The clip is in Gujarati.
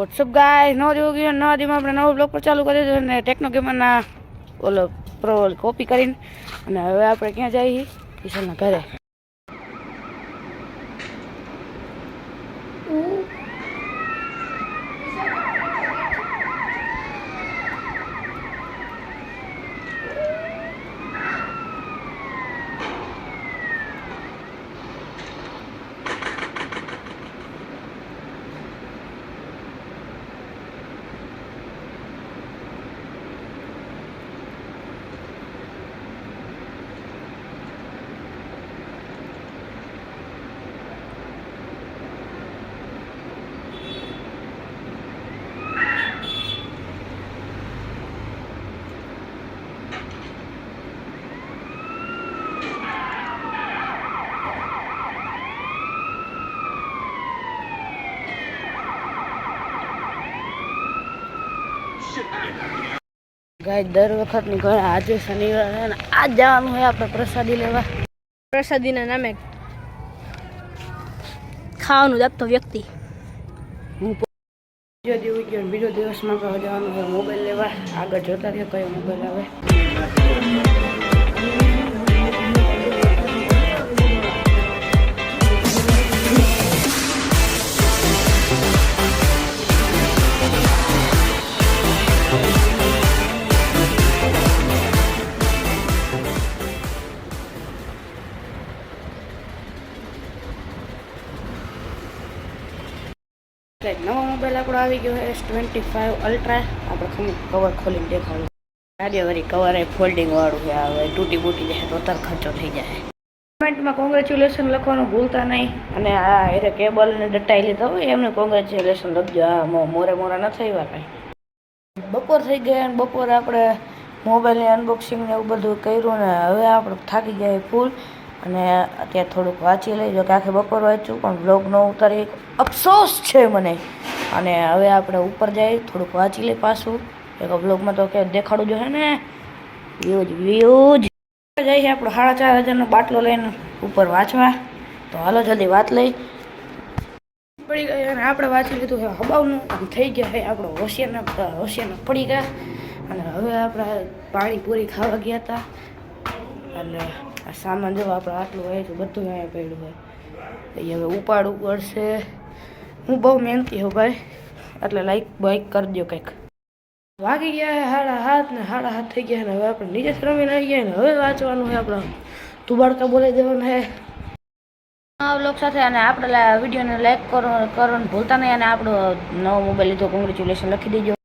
વોટ્સઅપ ગાય નવો દિવસ નવા દિવસમાં આપણે નવો બ્લોગ પર ચાલુ કર્યો છે અને ટેકનો ગેમરના ઓલો પ્રો કોપી કરીને અને હવે આપણે ક્યાં જઈએ કિશનના ઘરે. ગાય દર વખતની ઘરે આજે શનિવાર છે ને આજ જવાનું હોય આપણે પ્રસાદી લેવા. પ્રસાદીના નામે ખાવાનું આપતો વ્યક્તિ હું બીજો દિવસ ગયો બીજો દિવસમાં આપણે જવાનું હોય મોબાઈલ લેવા. આગળ જોતા રહ્યો કયો મોબાઈલ આવે. નવો મોબાઈલ આપણો આવી ગયો છે S25 અલ્ટ્રા. આપણે કવર ખોલીને દેખાડું. આજે વળી કવર એ ફોલ્ડિંગ વાળું છે. હવે તૂટી બૂટી જાય તો તર ખર્ચો થઈ જાય. કમેન્ટમાં કોંગ્રેચ્યુલેશન લખવાનું ભૂલતા નહીં. અને આ એ કેબલ ને દટાઈ લીધા હોય એમને કોંગ્રેચ્યુલેશન લખજો. આ મોરા ન થઈ વા કાંઈ. બપોર થઈ ગયા અને બપોરે આપણે મોબાઈલની અનબોક્સિંગ ને એવું બધું કર્યું ને હવે આપણે થાકી ગયા ફૂલ. અને અત્યારે થોડુંક વાંચી લઈજો કે આખે બપોર વાંચ્યું પણ બ્લોગ ન ઉતારી અફસોસ છે મને. અને હવે આપણે ઉપર જઈએ થોડુંક વાંચી લઈ પાછું. એક બ્લોગમાં તો કે દેખાડું જો હે ને વ્યૂઝ જઈએ આપણે 4,500નો બાટલો લઈને ઉપર વાંચવા. તો હાલો જલ્દી વાત લઈ પડી ગઈ અને આપણે વાંચી લીધું છે હબાવનું થઈ ગયા છે આપણો હોશિયારના પડી ગયા. અને હવે આપણે પાણીપુરી ખાવા ગયા હતા. અને આ સામાન જો આપણે આટલું હોય તો બધું અહીંયા પડ્યું હોય એ હવે ઉપાડવું પડશે. હું બહુ મહેનતી હોઉં ભાઈ એટલે બાઈક કરજો કંઈક. વાગી ગયા 7:30 ને 7:30 થઈ ગયા ને હવે આપણે નીચે રમીને આવી ગયા ને હવે વાંચવાનું છે. આપણે તુબાડકા બોલાવી દેવાનું છે આ બ્લોગ સાથે. અને આપણે વિડીયોને લાઈક કરવાનું ભૂલતા નહીં. અને આપણો નવો મોબાઈલ લીધો કોંગ્રેચ્યુલેશન લખી દેજો.